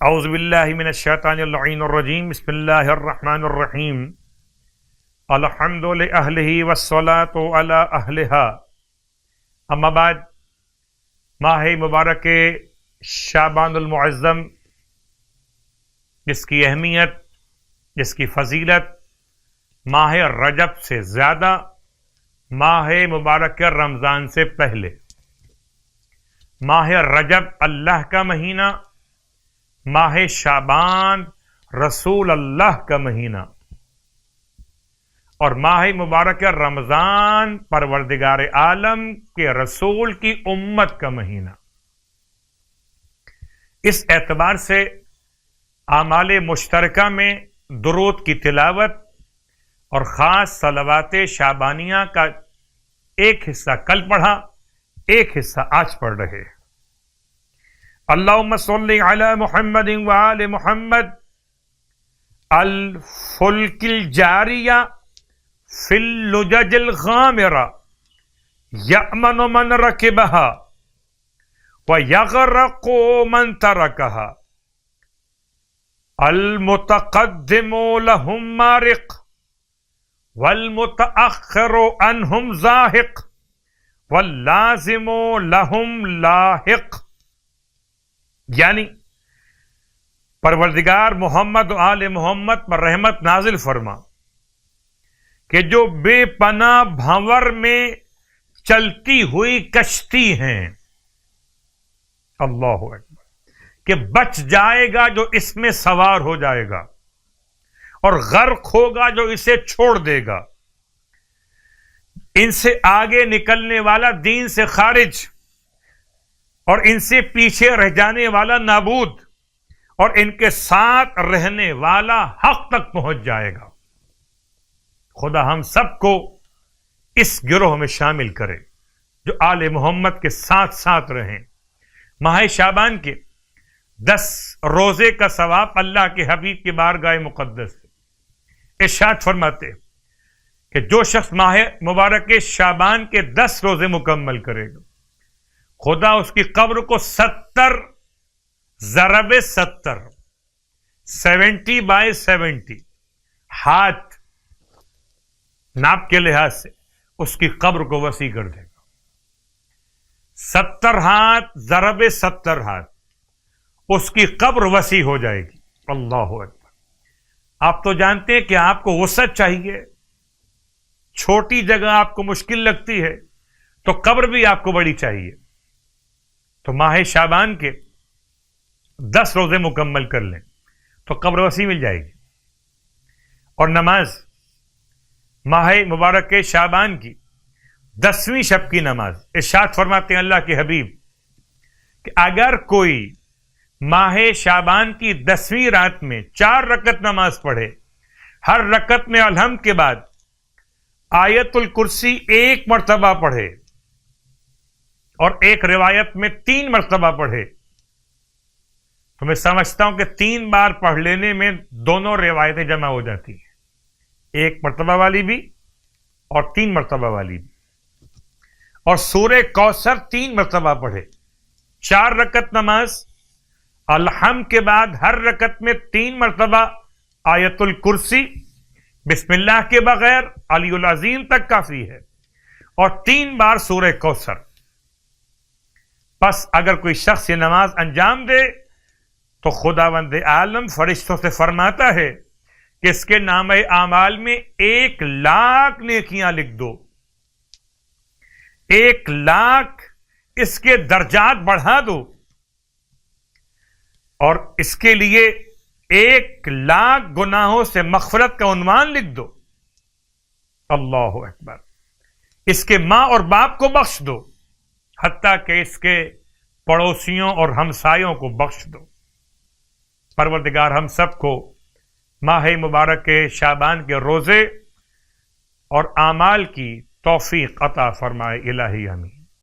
اعوذ باللہ من الشیطان اللعین الرجیم بسم اللہ الرحمن الرحیم الحمد لأہلہ والصلاة علی اہلہا اما بعد ماہ مبارک شعبان المعظم جس کی اہمیت، جس کی فضیلت ماہ رجب سے زیادہ ماہ مبارک رمضان سے پہلے. ماہ رجب اللہ کا مہینہ، ماہ شعبان رسول اللہ کا مہینہ، اور ماہ مبارک رمضان پروردگار عالم کے رسول کی امت کا مہینہ. اس اعتبار سے اعمال مشترکہ میں درود کی تلاوت اور خاص صلوات شعبانیہ کا ایک حصہ کل پڑھا، ایک حصہ آج پڑھ رہے. اللہم صلی علی محمد وآل محمد الفلک الجاریہ فی اللجج الغامرہ یأمن من رکبہا ویغرق من ترکہا المتقدم لہم مارق والمتأخر عنہم زاہق واللازم لہم لاحق. یعنی پروردگار محمد و آل محمد پر رحمت نازل فرما کہ جو بے پناہ بھنور میں چلتی ہوئی کشتی ہیں، اللہ اکبر، کہ بچ جائے گا جو اس میں سوار ہو جائے گا اور غرق ہوگا جو اسے چھوڑ دے گا. ان سے آگے نکلنے والا دین سے خارج اور ان سے پیچھے رہ جانے والا نابود، اور ان کے ساتھ رہنے والا حق تک پہنچ جائے گا. خدا ہم سب کو اس گروہ میں شامل کرے جو آل محمد کے ساتھ ساتھ رہیں. ماہ شعبان کے 10 روزے کا ثواب اللہ کے حبیب کی بارگاہ مقدس سے ارشاد فرماتے کہ جو شخص ماہ مبارک شعبان کے 10 روزے مکمل کرے گا، خدا اس کی قبر کو 70 ضرب 70 ہاتھ ناپ کے لحاظ سے اس کی قبر کو وسیع کر دے گا. 70 ہاتھ ضرب 70 ہاتھ اس کی قبر وسیع ہو جائے گی. اللہ اکبر. آپ تو جانتے ہیں کہ آپ کو وسعت چاہیے، چھوٹی جگہ آپ کو مشکل لگتی ہے تو قبر بھی آپ کو بڑی چاہیے. تو ماہ شعبان کے 10 روزے مکمل کر لیں تو قبر وسیع مل جائے گی. اور نماز ماہ مبارک شعبان کی 10ویں شب کی نماز، ارشاد فرماتے ہیں اللہ کے حبیب کہ اگر کوئی ماہ شعبان کی 10ویں رات میں 4 رکعت نماز پڑھے، ہر رکعت میں الحمد کے بعد آیت الکرسی 1 مرتبہ پڑھے اور ایک روایت میں 3 مرتبہ پڑھے، تو میں سمجھتا ہوں کہ 3 بار پڑھ لینے میں دونوں روایتیں جمع ہو جاتی ہیں، 1 مرتبہ والی بھی اور 3 مرتبہ والی بھی. اور سورہ کوثر 3 مرتبہ پڑھے. 4 رکعت نماز، الحمد کے بعد ہر رکعت میں 3 مرتبہ آیت الکرسی، بسم اللہ کے بغیر علی العظیم تک کافی ہے، اور 3 بار سورہ کوثر. پس اگر کوئی شخص یہ نماز انجام دے تو خداوند عالم فرشتوں سے فرماتا ہے کہ اس کے نامہ اعمال میں 1,00,000 نیکیاں لکھ دو، 1,00,000 اس کے درجات بڑھا دو، اور اس کے لیے 1,00,000 گناہوں سے مغفرت کا عنوان لکھ دو. اللہ اکبر. اس کے ماں اور باپ کو بخش دو، حتیٰ کہ اس کے پڑوسیوں اور ہمسایوں کو بخش دو. پروردگار ہم سب کو ماہ مبارک شعبان کے روزے اور اعمال کی توفیق عطا فرمائے. الہی آمین.